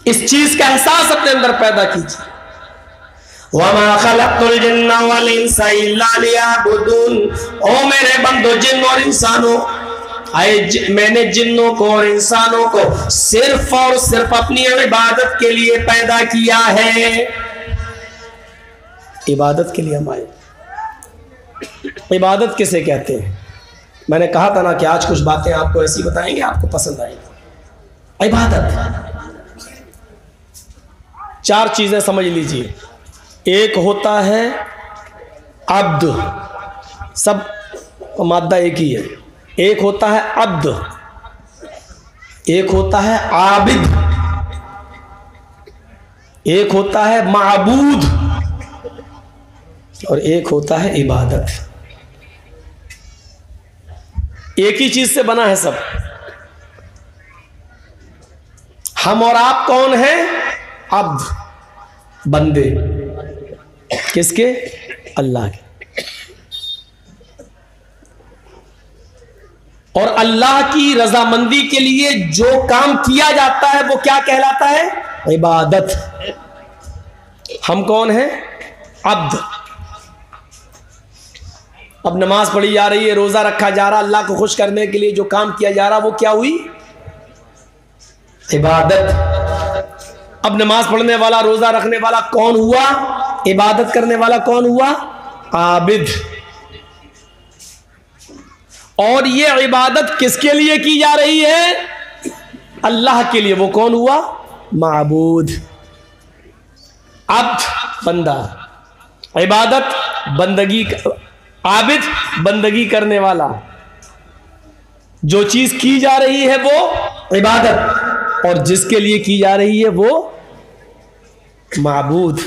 इस चीज का एहसास अपने अंदर पैदा कीजिए। वमा खलक़तुल जिन्ना वल इंसा इल्ला लियअबुदून, ओ मेरे बंदो जिन और इंसानों, मैंने जिन्नों को और इंसानों को सिर्फ और सिर्फ अपनी इबादत के लिए पैदा किया है। इबादत के लिए हम आए। इबादत किसे कहते हैं? मैंने कहा था ना कि आज कुछ बातें आपको ऐसी बताएंगे, आपको पसंद आएगी। इबादत 4 चीजें समझ लीजिए। एक होता है अब्द, सब मादा एक ही है। एक होता है अब्द, एक होता है आबिद, एक होता है माबूद और एक होता है इबादत। एक ही चीज से बना है सब। हम और आप कौन हैं? अब्द, बंदे। किसके? अल्लाह के। और अल्लाह की रजामंदी के लिए जो काम किया जाता है वो क्या कहलाता है? इबादत। हम कौन हैं? अब्द। अब नमाज पढ़ी जा रही है, रोजा रखा जा रहा, अल्लाह को खुश करने के लिए जो काम किया जा रहा वो क्या हुई? इबादत। अब नमाज पढ़ने वाला, रोजा रखने वाला कौन हुआ? इबादत करने वाला कौन हुआ? आबिद। और ये इबादत किसके लिए की जा रही है? अल्लाह के लिए। वो कौन हुआ? माबूद। अब्द, बंदा। इबादत, बंदगी। आबिद, बंदगी करने वाला। जो चीज की जा रही है वो इबादत, और जिसके लिए की जा रही है वो माबूद।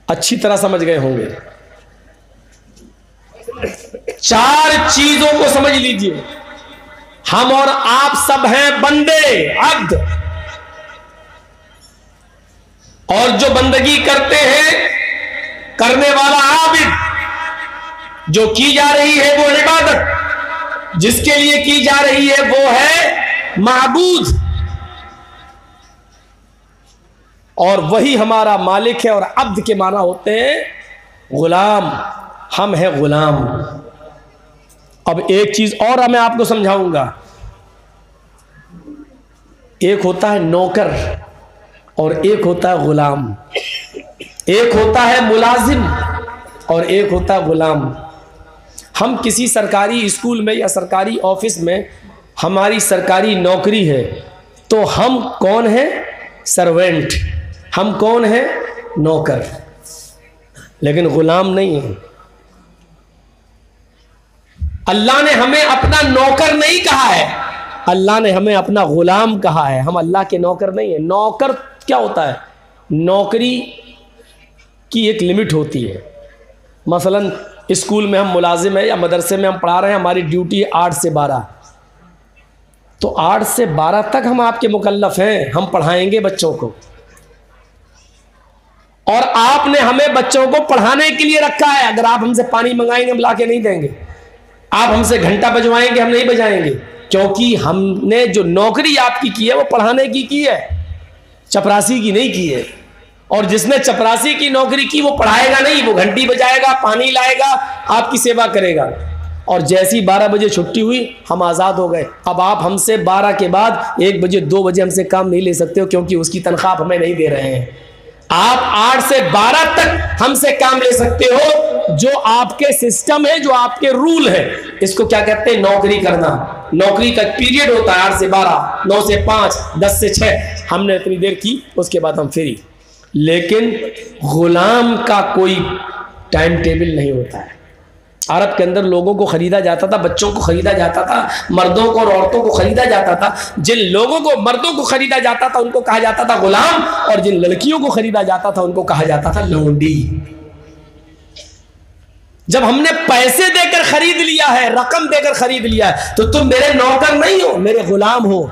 अच्छी तरह समझ गए होंगे। 4 चीजों को समझ लीजिए। हम और आप सब हैं बंदे, अब्द। और जो बंदगी करते हैं, करने वाला आबिद। जो की जा रही है वो इबादत, जिसके लिए की जा रही है वो है माबूद। और वही हमारा मालिक है। और अब्द के माना होते हैं गुलाम। हम हैं गुलाम। अब एक चीज और मैं आपको समझाऊंगा। एक होता है नौकर और एक होता है गुलाम। एक होता है मुलाजिम और एक होता है गुलाम। हम किसी सरकारी स्कूल में या सरकारी ऑफिस में, हमारी सरकारी नौकरी है, तो हम कौन है? सर्वेंट। हम कौन है? नौकर। लेकिन गुलाम नहीं है। अल्लाह ने हमें अपना नौकर नहीं कहा है, अल्लाह ने हमें अपना गुलाम कहा है। हम अल्लाह के नौकर नहीं है। नौकर क्या होता है? नौकरी की एक लिमिट होती है। मसलन स्कूल में हम मुलाजिम है या मदरसे में हम पढ़ा रहे हैं, हमारी ड्यूटी है 8 से 12, तो 8 से 12 तक हम आपके मुकल्लफ हैं। हम पढ़ाएंगे बच्चों को, और आपने हमें बच्चों को पढ़ाने के लिए रखा है। अगर आप हमसे पानी मंगाएंगे हम ला के नहीं देंगे, आप हमसे घंटा बजवाएंगे हम नहीं बजाएंगे, क्योंकि हमने जो नौकरी आपकी की है वो पढ़ाने की है, चपरासी की नहीं की है। और जिसने चपरासी की नौकरी की वो पढ़ाएगा नहीं, वो घंटी बजाएगा, पानी लाएगा, आपकी सेवा करेगा। और जैसी 12 बजे छुट्टी हुई हम आज़ाद हो गए। अब आप हमसे 12 के बाद 1 बजे 2 बजे हमसे काम नहीं ले सकते हो, क्योंकि उसकी तनख्वाह आप हमें नहीं दे रहे हैं। आप 8 से 12 तक हमसे काम ले सकते हो, जो आपके सिस्टम है, जो आपके रूल है। इसको क्या कहते हैं? नौकरी करना। नौकरी का पीरियड होता है 8 से 12, 9 से 5, 10 से 6। हमने इतनी देर की, उसके बाद हम फ्री। लेकिन गुलाम का कोई टाइम टेबल नहीं होता है। अरब के अंदर लोगों को खरीदा जाता था, बच्चों को खरीदा जाता था, मर्दों को और औरतों को खरीदा जाता था। जिन लोगों को, मर्दों को खरीदा जाता था उनको कहा जाता था गुलाम, और जिन लड़कियों को खरीदा जाता था उनको कहा जाता था लौंडी। जब हमने पैसे देकर खरीद लिया है, रकम देकर खरीद लिया है, तो तुम मेरे नौकर नहीं हो, मेरे गुलाम हो।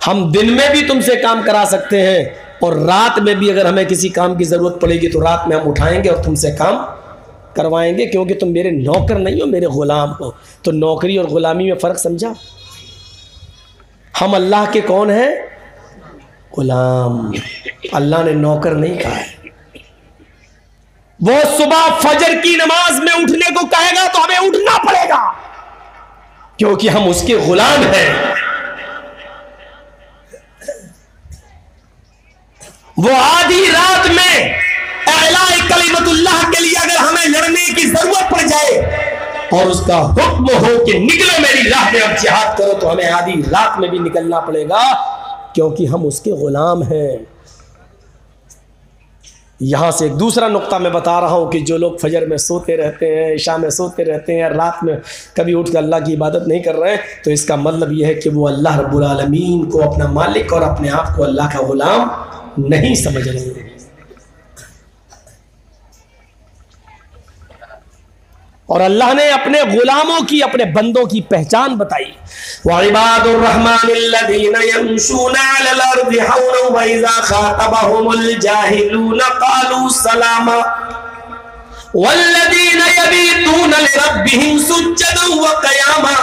हम दिन में भी तुमसे काम करा सकते हैं, और रात में भी अगर हमें किसी काम की जरूरत पड़ेगी तो रात में हम उठाएंगे और तुमसे काम करवाएंगे, क्योंकि तुम मेरे नौकर नहीं हो, मेरे गुलाम हो। तो नौकरी और गुलामी में फ़र्क समझा? हम अल्लाह के कौन हैं? गुलाम। अल्लाह ने नौकर नहीं कहा है। वो सुबह फजर की नमाज में उठने को कहेगा तो हमें उठना पड़ेगा, क्योंकि हम उसके गुलाम हैं। वो आधी रात में एलाए कलिमतुल्लाह के लिए अगर हमें लड़ने की जरूरत पड़ जाए और उसका हुक्म हो कि निकलो मेरी राह में अब जिहाद करो, तो हमें आधी रात में भी निकलना पड़ेगा, क्योंकि हम उसके गुलाम हैं। यहां से एक दूसरा नुक्ता मैं बता रहा हूं कि जो लोग फजर में सोते रहते हैं, इशा में सोते रहते हैं, रात में कभी उठ कर अल्लाह की इबादत नहीं कर रहे हैं, तो इसका मतलब यह है कि वो अल्लाह रब्बुल आलमीन को अपना मालिक और अपने आप को अल्लाह का गुलाम नहीं समझ रहे हैं। और अल्लाह ने अपने गुलामों की, अपने बंदों की पहचान बताई। वइबादुर रहमानिल्लज़ीना यमशूना अलल अर्दि हौना व इज़ा खातबहुमुल जाहिलूना क़ालू सलामा वल्लज़ीना यबीतूना लिरब्बिहिम सुज्जदन व क़ियामा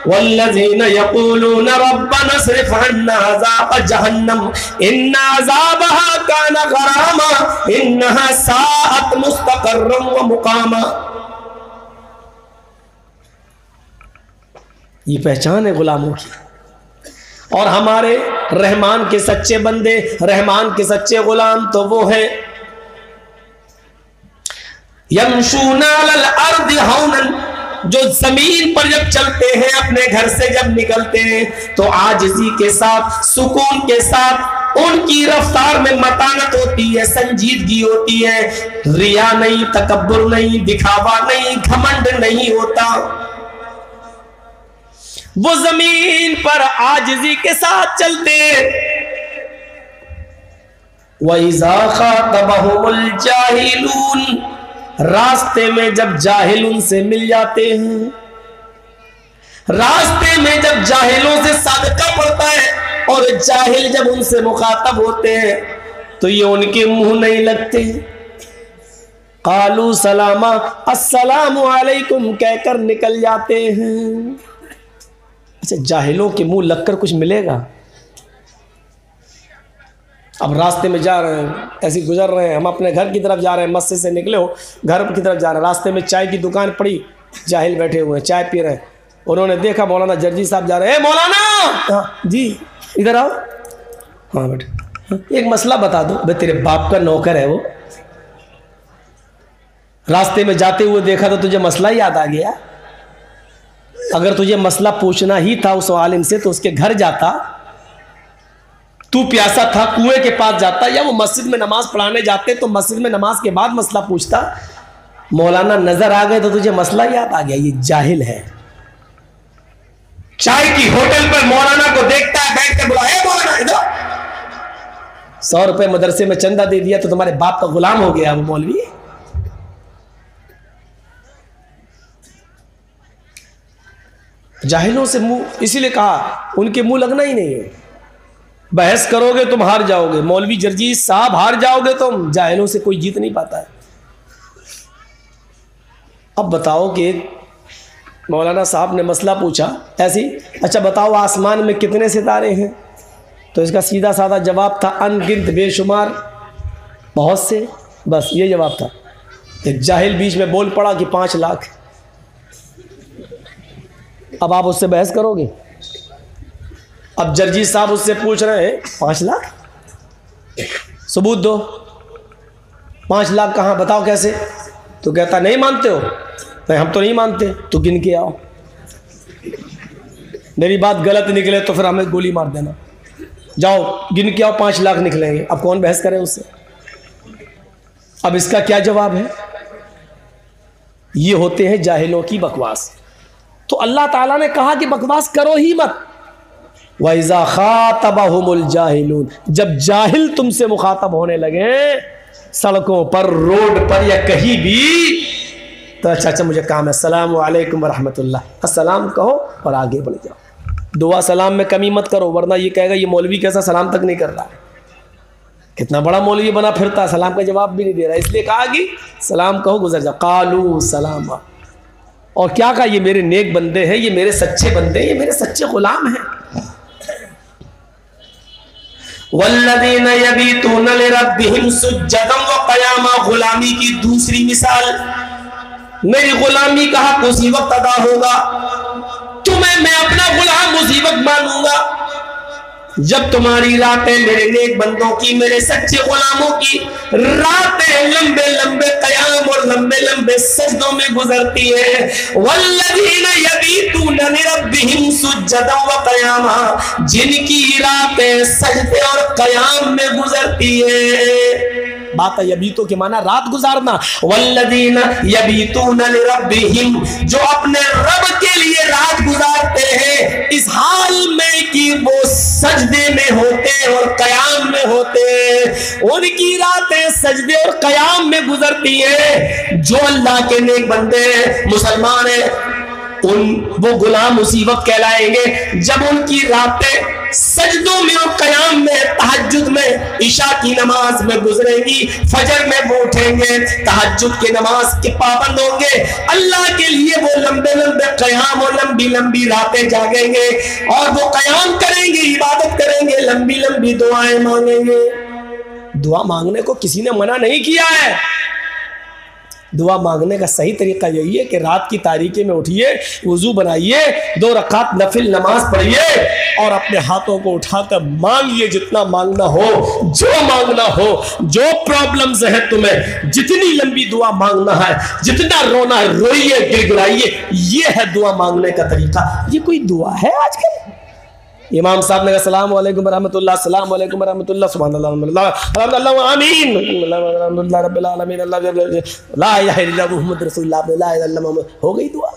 वल्लज़ीना यक़ूलूना रब्बना अस्रिफ अन्ना अज़ाब जहन्नम इन्ना अज़ाबहा काना गरामा इन्नहा साअत मुस्तक़र्रन व मुक़ामा। ये पहचान है गुलामों की। और हमारे रहमान के सच्चे बंदे, रहमान के सच्चे गुलाम तो वो हैं यमशूना अलल अर्दि हौनन, जो जमीन पर जब चलते हैं, अपने घर से जब निकलते हैं तो आजिज़ी के साथ, सुकून के साथ, उनकी रफ्तार में मतानत होती है, संजीदगी होती है, रिया नहीं, तकब्बुर नहीं, दिखावा नहीं, घमंड नहीं होता। वो जमीन पर आजिज़ी के साथ चलते। वइज़ा खातबहुमुल जाहिलून, रास्ते में जब जाहिल उनसे मिल जाते हैं, रास्ते में जब जाहिलों से सादका पड़ता है और जाहिल जब उनसे मुखातब होते हैं तो ये उनके मुंह नहीं लगते। कालू सलामा, अस्सलामु अलैकुम कहकर निकल जाते हैं। अच्छा, जाहिलों के मुंह लगकर कुछ मिलेगा? अब रास्ते में जा रहे हैं, ऐसे गुजर रहे हैं, हम अपने घर की तरफ जा रहे हैं, मस्जिद से निकले हो, घर की तरफ जा रहे हैं, रास्ते में चाय की दुकान पड़ी, जाहिल बैठे हुए हैं, चाय पी रहे हैं, उन्होंने देखा मौलाना जर्जी साहब जा रहे हैं। मौलाना, हाँ जी, इधर आओ। हाँ बेटे, एक मसला बता दो। भाई तेरे बाप का नौकर है वो, रास्ते में जाते हुए देखा तो तुझे मसला याद आ गया। अगर तुझे मसला पूछना ही था उस आलिम से तो उसके घर जाता, तू प्यासा था कुएं के पास जाता, या वो मस्जिद में नमाज पढ़ाने जाते तो मस्जिद में नमाज के बाद मसला पूछता। मौलाना नजर आ गए तो तुझे मसला याद आ गया। ये जाहिल है। चाय की होटल पर मौलाना को देखता है, बैठ के बुलाया, मौलाना इधर, 100 रुपए मदरसे में चंदा दे दिया तो तुम्हारे बाप का गुलाम हो गया वो मौलवी। जाहिलों से मुंह, इसीलिए कहा उनके मुंह लगना ही नहीं है। बहस करोगे तुम हार जाओगे, मौलवी जर्जी साहब हार जाओगे तुम, जाहिलों से कोई जीत नहीं पाता है। अब बताओ कि मौलाना साहब ने मसला पूछा ऐसी, अच्छा बताओ आसमान में कितने सितारे हैं? तो इसका सीधा साधा जवाब था अनगिनत, बेशुमार, बहुत से, बस ये जवाब था। एक जाहिल बीच में बोल पड़ा कि 5 लाख। अब आप उससे बहस करोगे? अब जर्जी साहब उससे पूछ रहे हैं 5 लाख, सबूत दो, 5 लाख कहाँ, बताओ कैसे? तो कहता नहीं मानते हो? नहीं हम तो नहीं मानते। तो गिन के आओ, मेरी बात गलत निकले तो फिर हमें गोली मार देना। जाओ गिन के आओ, 5 लाख निकलेंगे। अब कौन बहस करे उससे? अब इसका क्या जवाब है? ये होते हैं जाहिलों की बकवास। तो अल्लाह ताला ने कहा कि बकवास करो ही मत। वइज़ा खातबहुमुल जाहिलून, जब जाहिल तुमसे मुखातब होने लगे सड़कों पर, रोड पर या कहीं भी, तो अच्छा मुझे काम है, अस्सलामु अलैकुम व रहमतुल्लाह, अस्सलाम कहो और आगे बढ़ जाओ। दुआ सलाम में कमी मत करो, वरना ये कहेगा ये मौलवी कैसा सलाम तक नहीं कर रहा है, कितना बड़ा मौलवी बना फिरता, सलाम का जवाब भी नहीं दे रहा। इसलिए कहा कि सलाम कहो, गुजर जाओ। कालू सलामा, और क्या कहा? ये मेरे नेक बंदे हैं, ये मेरे सच्चे बंदे हैं, ये मेरे सच्चे गुलाम हैं। वल्लज़ीना यबीतूना लिरब्बिहिम सुज्जदन व क़यामा, गुलामी की दूसरी मिसाल। मेरी गुलामी का हक उसी वक्त अदा होगा, तुम्हें मैं अपना गुलाम उसी वक्त मानूंगा जब तुम्हारी रातें मेरे नेक बंदों की, मेरे सच्चे गुलामों की रातें लंबे लंबे क़याम और लंबे लंबे सजदों में गुजरती है। वल्लज़ीना यबीतूना लिरब्बिहिम सुज्जदन व क़यामा, जिनकी रातें सजदे और क़याम में गुजरती है। बात है यबीतो के माना रात गुजारना। वल्लज़ीना यबीतूना लिरब्बिहिम, जो अपने रब के लिए रात गुजारते हैं इस हाल में कि वो सजदे में होते और कयाम में होते, उनकी रातें सजदे और कयाम में गुजरती है। जो अल्लाह के नेक बंदे मुसलमान हैं, वो गुलाम उसी वक्त कहलाएंगे जब उनकी रातें सजदों में और कयाम में, तहज्जुद में, इशा की नमाज में गुजरेगी, फजर में वो उठेंगे, तहज्जुद के नमाज के पाबंद होंगे, अल्लाह के लिए वो लंबे लंबे कयाम और लंबी लंबी रातें जागेंगे और वो कयाम करेंगे, इबादत करेंगे, लंबी लंबी दुआएं मांगेंगे। दुआ मांगने को किसी ने मना नहीं किया है। दुआ मांगने का सही तरीका यही है कि रात की तारीकी में उठिए, वुजू बनाइए, 2 रकात नफिल नमाज पढ़िए और अपने हाथों को उठाकर मांगिए जितना मांगना हो, जो मांगना हो, जो प्रॉब्लम्स है तुम्हें, जितनी लंबी दुआ मांगना है, जितना रोना है रोइए, गिड़गिड़ाइए। ये है दुआ मांगने का तरीका। ये कोई दुआ है आजकल? इमाम साहब ने कहा सलाम अलैकुम रहमतुल्लाह, सलाम अलैकुम रहमतुल्लाह, सुभान अल्लाह, अल्हम्दुलिल्लाह, आमीन, अल्हम्दुलिल्लाह रब्बिल आलमीन, ला इलाहा इल्लल्लाह मुहम्मद रसूलुल्लाह, ला इलाहा इल्लल्लाह मुहम्मद, हो गई दुआ।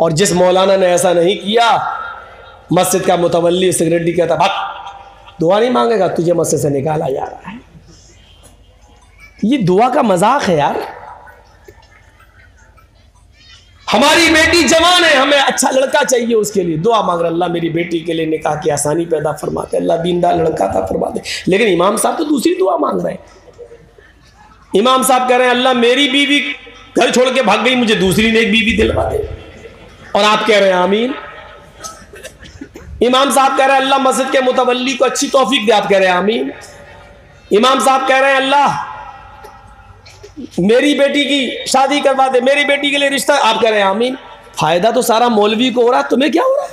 और जिस मौलाना ने ऐसा नहीं किया, मस्जिद का मुतवल्ली सेक्रेटरी कहता भाग, दुआ नहीं मांगेगा, तुझे मस्जिद से निकाला जा रहा है। ये दुआ का मजाक है यार। हमारी बेटी जवान है, हमें अच्छा लड़का चाहिए, उसके लिए दुआ मांग रहे, अल्लाह मेरी बेटी के लिए निकाह की आसानी पैदा फरमा दे, अल्लाह दीनदार लड़का था फरमा दे। लेकिन इमाम साहब तो दूसरी दुआ मांग रहे हैं। इमाम साहब कह रहे हैं अल्लाह मेरी बीवी घर छोड़ के भाग गई, मुझे दूसरी नेक बीवी दिलवा दे, और आप कह रहे हैं आमीन। इमाम साहब कह रहे हैं अल्लाह मस्जिद के मुतवल्ली को अच्छी तौफीक दे, आप कह रहे हैं आमीन। इमाम साहब कह रहे हैं अल्लाह मेरी बेटी की शादी करवा दे, मेरी बेटी के लिए रिश्ता, आप कह रहे हैं आमीन। फायदा तो सारा मौलवी को हो रहा है, तुम्हें क्या हो रहा है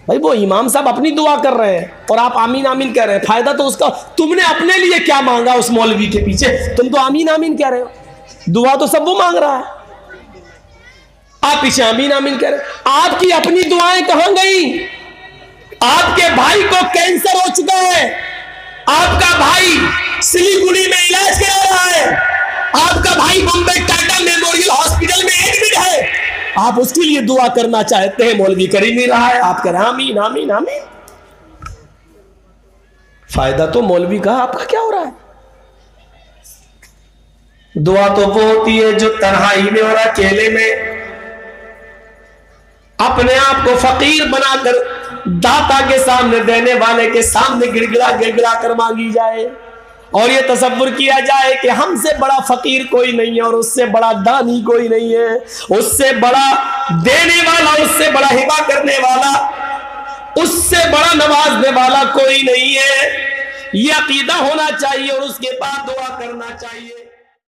भाई? वो इमाम साहब अपनी दुआ कर रहे हैं और आप आमीन आमीन कह रहे हैं। फायदा तो उसका, तुमने अपने लिए क्या मांगा उस मौलवी के पीछे? तुम तो आमीन आमीन कह रहे हो, दुआ तो सब वो मांग रहा है, आप पीछे आमीन आमीन कह रहे हैं। आपकी अपनी दुआएं कहां गई? आपके भाई को कैंसर हो चुका है, आपका भाई सिलीगुड़ी में इलाज करा रहा है, आपका भाई मुंबई टाटा मेमोरियल हॉस्पिटल में एडमिट है, आप उसके लिए दुआ करना चाहते हैं, मौलवी कर ही नहीं रहा है, आप कह रहे हैं आमीन आमीन आमीन। फायदा तो मौलवी का, आपका क्या हो रहा है? दुआ तो वो होती है जो तन्हाई में और अकेले में अपने आप को फकीर बनाकर दाता के सामने, देने वाले के सामने गिड़गिड़ा गिड़गिड़ा कर मांगी जाए, और ये तसव्वुर किया जाए कि हमसे बड़ा फकीर कोई नहीं है और उससे बड़ा दानी कोई नहीं है, उससे बड़ा देने वाला, उससे बड़ा हिबा करने वाला, उससे बड़ा नवाजने वाला कोई नहीं है। ये अकीदा होना चाहिए और उसके बाद दुआ करना चाहिए।